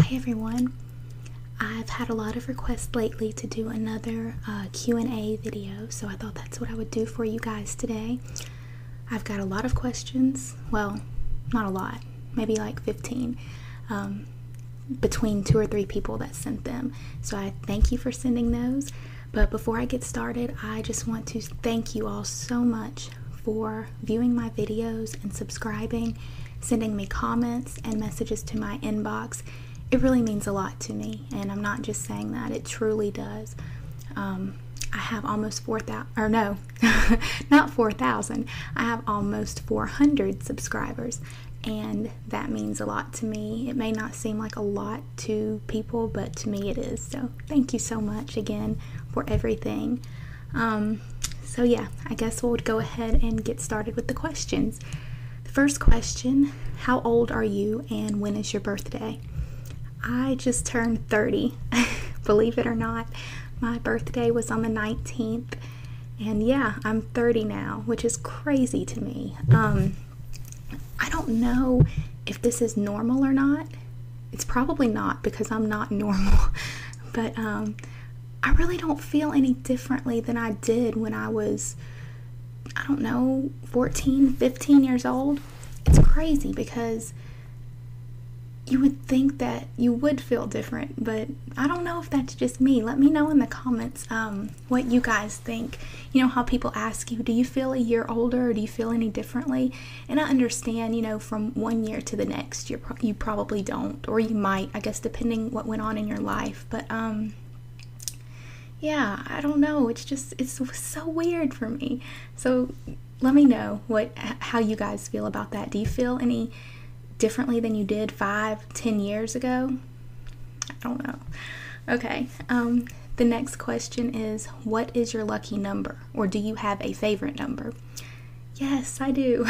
Hey everyone, I've had a lot of requests lately to do another Q&A video, so I thought that's what I would do for you guys today. I've got a lot of questions, well, not a lot, maybe like 15, between 2 or 3 people that sent them, so I thank you for sending those. But before I get started, I just want to thank you all so much for viewing my videos and subscribing, sending me comments and messages to my inbox. It really means a lot to me, and I'm not just saying that, it truly does. I have almost 4,000, or no, not 4,000, I have almost 400 subscribers, and that means a lot to me. It may not seem like a lot to people, but to me it is, so thank you so much again for everything. So yeah, I guess we'll go ahead and get started with the questions. The first question, how old are you and when is your birthday? I just turned 30, believe it or not. My birthday was on the 19th, and yeah, I'm 30 now, which is crazy to me. I don't know if this is normal or not. It's probably not, because I'm not normal, but I really don't feel any differently than I did when I was, I don't know, 14, 15 years old. It's crazy because you would think that you would feel different, but I don't know if that's just me. Let me know in the comments what you guys think. You know how people ask you, do you feel a year older, or do you feel any differently? And I understand, you know, from one year to the next, you probably don't, or you might, I guess, depending what went on in your life. But yeah, I don't know. It's so weird for me. So let me know how you guys feel about that. Do you feel any differently than you did 5-10 years ago? I don't know. Okay, the next question is, what is your lucky number, or do you have a favorite number? Yes, I do.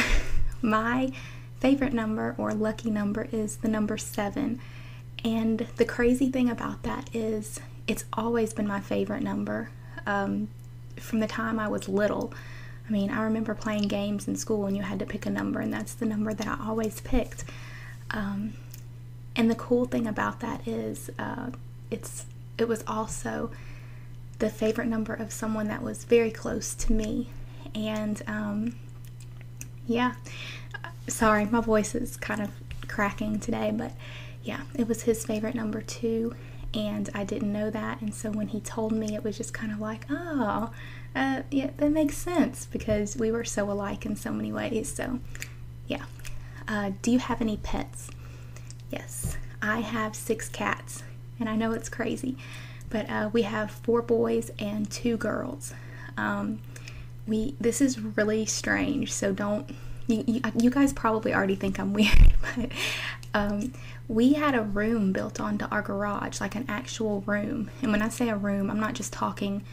My favorite number or lucky number is the number 7, and the crazy thing about that is it's always been my favorite number from the time I was little. I mean, I remember playing games in school and you had to pick a number, and that's the number that I always picked. And the cool thing about that is it was also the favorite number of someone that was very close to me. And yeah, sorry, my voice is kind of cracking today, but yeah, it was his favorite number too, and I didn't know that, and so when he told me, it was just kind of like, oh, yeah, that makes sense, because we were so alike in so many ways. So yeah. Do you have any pets? Yes, I have 6 cats, and I know it's crazy, but we have 4 boys and 2 girls. This is really strange, so you guys probably already think I'm weird, but we had a room built onto our garage, like an actual room. And when I say a room, I'm not just talking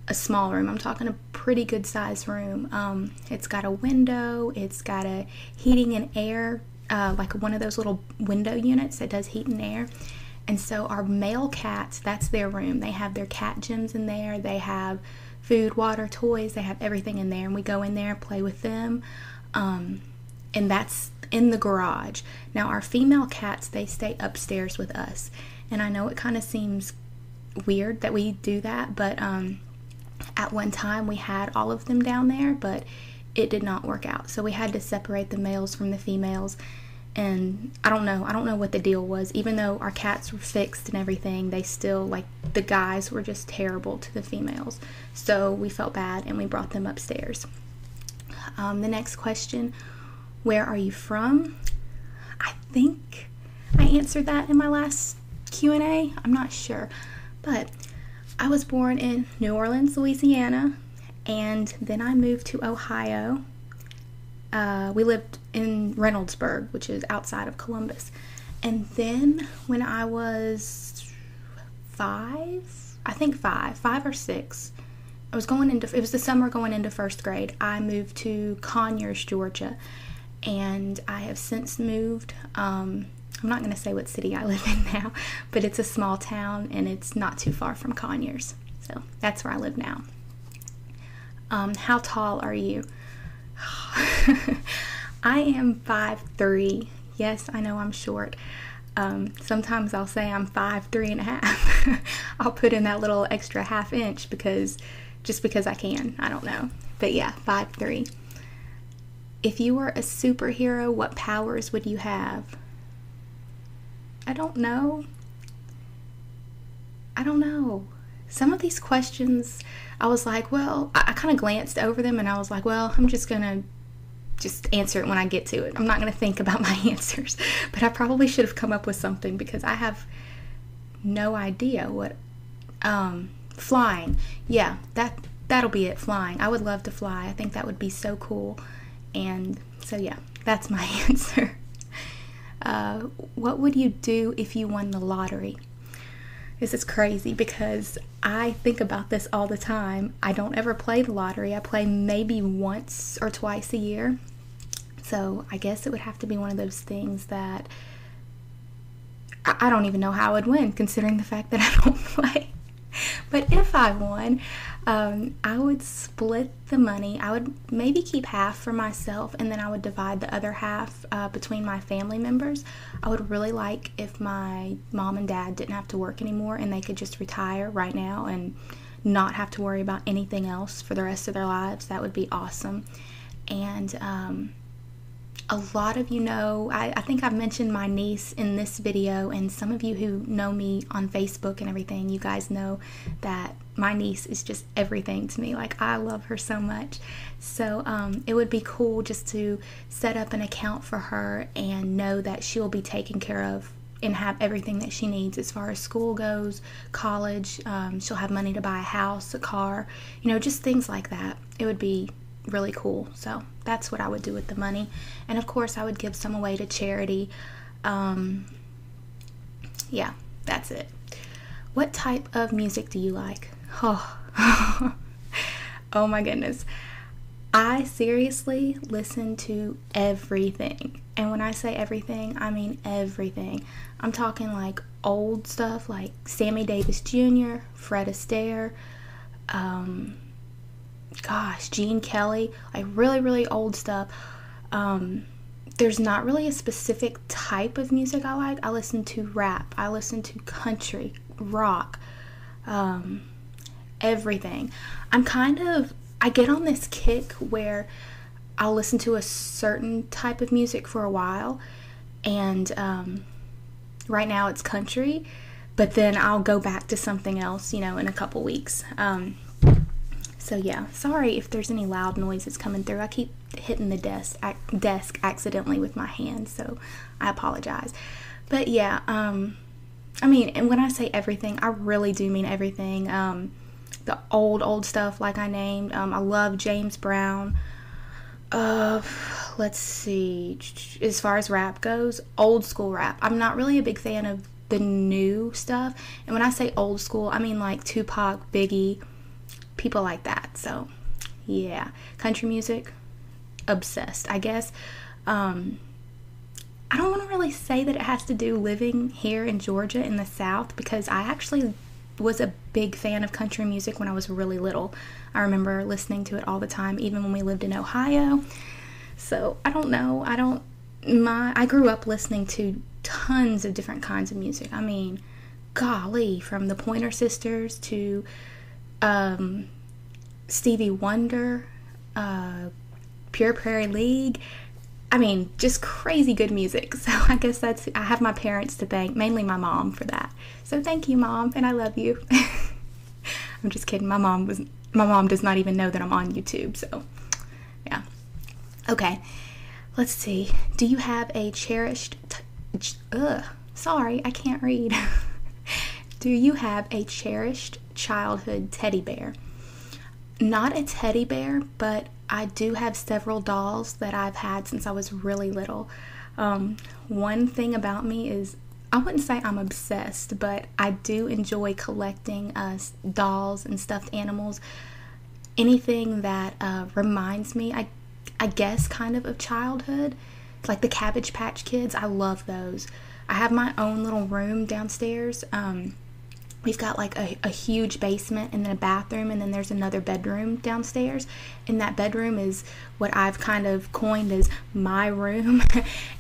a small room, I'm talking a pretty good sized room. It's got a window, it's got a heating and air, like one of those little window units that does heat and air. And so our male cats, that's their room. They have their cat gyms in there, they have food, water, toys, they have everything in there, and we go in there and play with them. And that's in the garage. Now our female cats, they stay upstairs with us, and I know it kind of seems weird that we do that, but at one time we had all of them down there, but it did not work out, so we had to separate the males from the females. And I don't know what the deal was. Even though our cats were fixed and everything, they still, like, the guys were just terrible to the females, so we felt bad and we brought them upstairs. The next question, where are you from? I think I answered that in my last Q&A. I'm not sure, but I was born in New Orleans, Louisiana, and then I moved to Ohio. We lived in Reynoldsburg, which is outside of Columbus. And then when I was 5 or 6, it was the summer going into 1st grade, I moved to Conyers, Georgia, and I have since moved. I'm not going to say what city I live in now, but it's a small town and it's not too far from Conyers. So that's where I live now. How tall are you? I am 5'3". Yes, I know I'm short. Sometimes I'll say I'm 5'3.5". I'll put in that little extra ½ inch just because I can. I don't know. But yeah, 5'3". If you were a superhero, what powers would you have? I don't know. Some of these questions, I was like, well, I kind of glanced over them and I was like, well, I'm just going to answer it when I get to it. I'm not going to think about my answers. But I probably should have come up with something because I have no idea what... Flying. Yeah, that'll be it, flying. I would love to fly. I think that would be so cool. And so yeah, that's my answer. What would you do if you won the lottery? This is crazy because I think about this all the time. I don't ever play the lottery. I play maybe once or twice a year. So I guess it would have to be one of those things that I don't even know how I would win, considering the fact that I don't play. But if I won, I would split the money. I would maybe keep half for myself, and then I would divide the other half between my family members. I would really like if my mom and dad didn't have to work anymore and they could just retire right now and not have to worry about anything else for the rest of their lives. That would be awesome. And a lot of you know, I think I've mentioned my niece in this video, and some of you who know me on Facebook and everything, you guys know that my niece is just everything to me. Like, I love her so much. So it would be cool just to set up an account for her and know that she'll be taken care of and have everything that she needs as far as school goes, college. She'll have money to buy a house, a car, just things like that. It would be really cool. So that's what I would do with the money. And of course I would give some away to charity. Yeah, that's it. What type of music do you like? Oh, oh my goodness. I seriously listen to everything. And when I say everything, I mean everything. I'm talking like old stuff like Sammy Davis Jr., Fred Astaire, Gene Kelly, like really, really old stuff. There's not really a specific type of music I like. I listen to rap, I listen to country, rock, everything. I get on this kick where I'll listen to a certain type of music for a while, and right now it's country, but then I'll go back to something else, in a couple weeks. So yeah, sorry if there's any loud noises coming through. I keep hitting the desk accidentally with my hand, so I apologize. But yeah, and when I say everything, I really do mean everything. The old stuff like I named. I love James Brown. Let's see. As far as rap goes, old school rap. I'm not really a big fan of the new stuff. And when I say old school, I mean like Tupac, Biggie, people like that. So yeah, country music, obsessed, I guess. I don't want to really say that it has to do living here in Georgia in the South, because I actually was a big fan of country music when I was really little. I remember listening to it all the time, even when we lived in Ohio. So I don't know. I grew up listening to tons of different kinds of music. I mean, golly, from the Pointer Sisters to Stevie Wonder, Pure Prairie League. I mean, just crazy good music. So I guess I have my parents to thank, mainly my mom, for that. So thank you, Mom, and I love you. I'm just kidding. My mom does not even know that I'm on YouTube, so yeah. Okay, let's see. Do you have a cherished sorry, I can't read. Do you have a cherished childhood teddy bear? Not a teddy bear, but I do have several dolls that I've had since I was really little. One thing about me is, I wouldn't say I'm obsessed, but I do enjoy collecting dolls and stuffed animals. Anything that reminds me, I guess, kind of childhood. Like the Cabbage Patch Kids, I love those. I have my own little room downstairs we've got like a huge basement and then a bathroom, and then there's another bedroom downstairs, and that bedroom is what I've kind of coined as my room.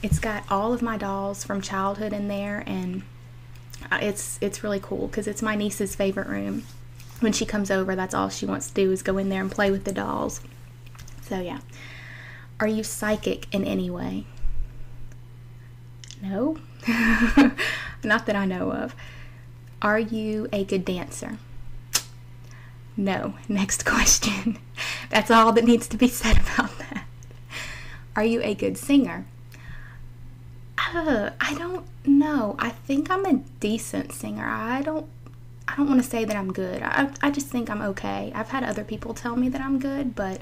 It's got all of my dolls from childhood in there, and it's really cool because it's my niece's favorite room. When she comes over, that's all she wants to do is go in there and play with the dolls. So yeah. Are you psychic in any way? No. Not that I know of. Are you a good dancer? No. Next question. That's all that needs to be said about that. Are you a good singer? I don't know. I think I'm a decent singer. I don't want to say that I'm good. I just think I'm okay. I've had other people tell me that I'm good, but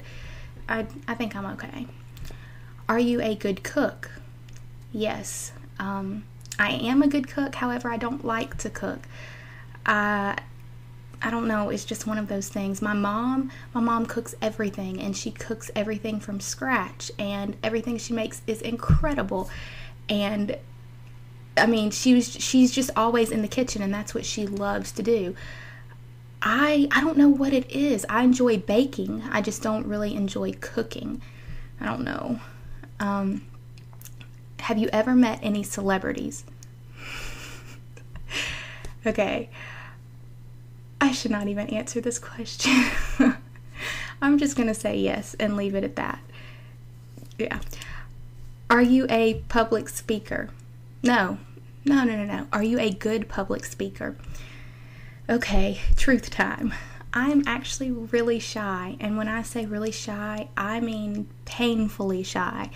I think I'm okay. Are you a good cook? Yes. I am a good cook. However, I don't like to cook. I don't know. It's just one of those things. My mom cooks everything, and she cooks everything from scratch, and everything she makes is incredible. And I mean, she's just always in the kitchen, and that's what she loves to do. I don't know what it is. I enjoy baking. I just don't really enjoy cooking. I don't know. Have you ever met any celebrities? Okay. I should not even answer this question. I'm just going to say yes and leave it at that. Yeah. Are you a public speaker? No. Are you a good public speaker? Okay, truth time. I'm actually really shy, and when I say really shy, I mean painfully shy.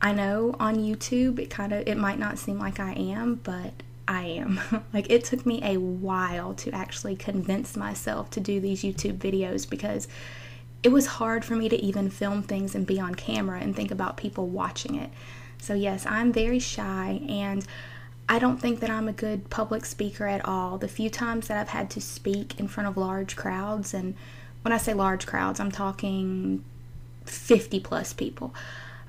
I know on YouTube it might not seem like I am, but I am. Like, it took me a while to actually convince myself to do these YouTube videos because it was hard for me to even film things and be on camera and think about people watching it. So yes, I'm very shy, and I don't think that I'm a good public speaker at all. The few times that I've had to speak in front of large crowds, and when I say large crowds, I'm talking 50 plus people.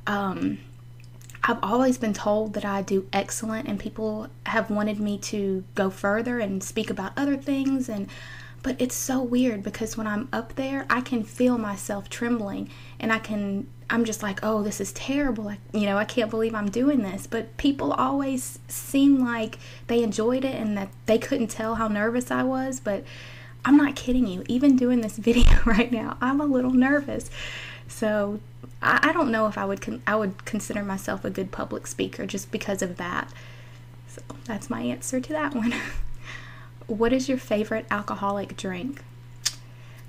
I've always been told that I do excellent, and people have wanted me to go further and speak about other things, but it's so weird because when I'm up there, I can feel myself trembling, and I'm just like, oh, this is terrible. Like, I can't believe I'm doing this. But people always seem like they enjoyed it and that they couldn't tell how nervous I was. But I'm not kidding you. Even doing this video right now, I'm a little nervous. So I don't know if I would consider myself a good public speaker just because of that. So that's my answer to that one. What is your favorite alcoholic drink?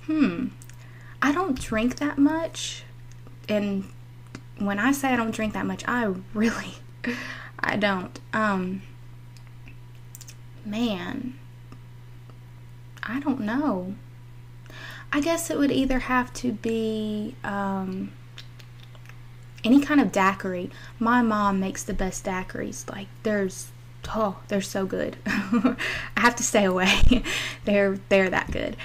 I don't drink that much. And when I say I don't drink that much, I don't. Man, I don't know. I guess it would either have to be any kind of daiquiri. My mom makes the best daiquiris. Like, they're so good. I have to stay away. They're that good.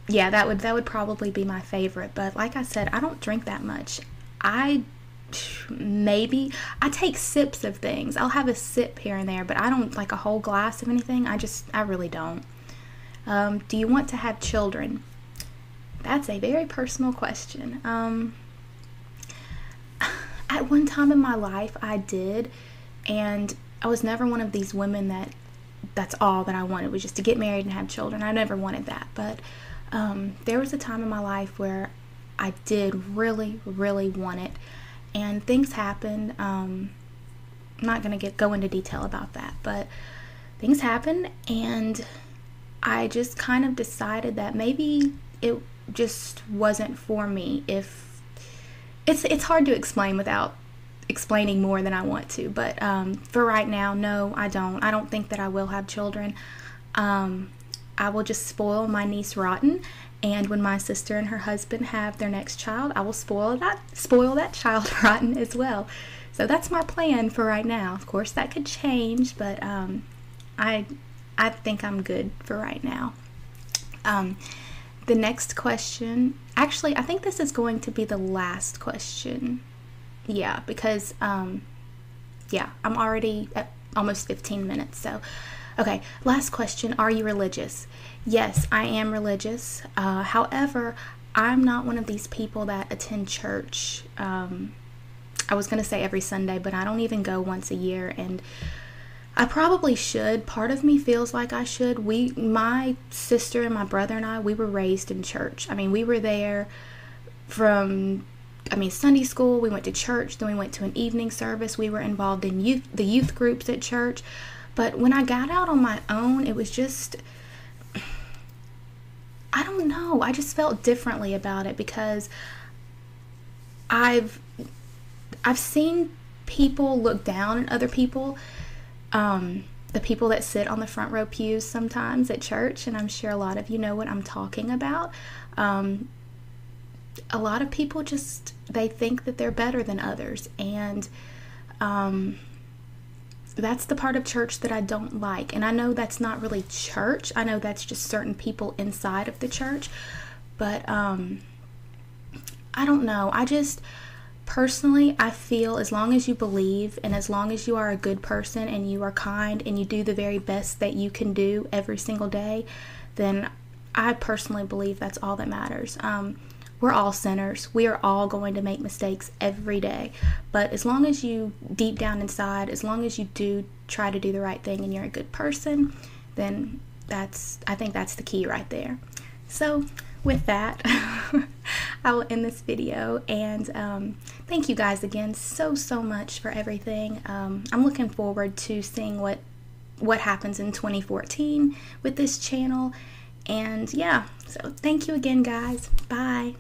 Yeah, that would probably be my favorite. But like I said, I don't drink that much. I take sips of things. I'll have a sip here and there, but I don't like a whole glass of anything. I really don't. Do you want to have children? That's a very personal question. At one time in my life, I did, and I was never one of these women that's all that I wanted, was just to get married and have children. I never wanted that, but there was a time in my life where I did really, really want it, and things happened. I'm not going to go into detail about that, but things happened, and I just kind of decided that maybe it just wasn't for me. If it's hard to explain without explaining more than I want to, but for right now, no, I don't think that I will have children. I will just spoil my niece rotten, and when my sister and her husband have their next child, I will spoil that child rotten as well. So that's my plan for right now. Of course, that could change, but I think I'm good for right now. The next question, actually, I think this is going to be the last question. Yeah, because I'm already at almost 15 minutes. So Okay, last question. Are you religious? Yes, I am religious. However, I'm not one of these people that attend church. I was going to say every Sunday, but I don't even go once a year, and I probably should. Part of me feels like I should. My sister and my brother and I, we were raised in church. I mean, we were there from, Sunday school. We went to church, then we went to an evening service. We were involved in the youth groups at church. But when I got out on my own, it was just, I don't know. I just felt differently about it because I've seen people look down at other people. The people that sit on the front row pews sometimes at church, and I'm sure a lot of you know what I'm talking about. A lot of people just, they think that they're better than others, and that's the part of church that I don't like. And I know that's not really church. I know that's just certain people inside of the church, but I don't know. Personally, I feel as long as you believe and as long as you are a good person and you are kind and you do the very best that you can do every single day, then I personally believe that's all that matters. We're all sinners. We are all going to make mistakes every day. But as long as you, deep down inside, as long as you do try to do the right thing and you're a good person, then I think that's the key right there. So with that, I will end this video, and thank you guys again so much for everything. I'm looking forward to seeing what happens in 2014 with this channel, and yeah, so thank you again, guys. Bye.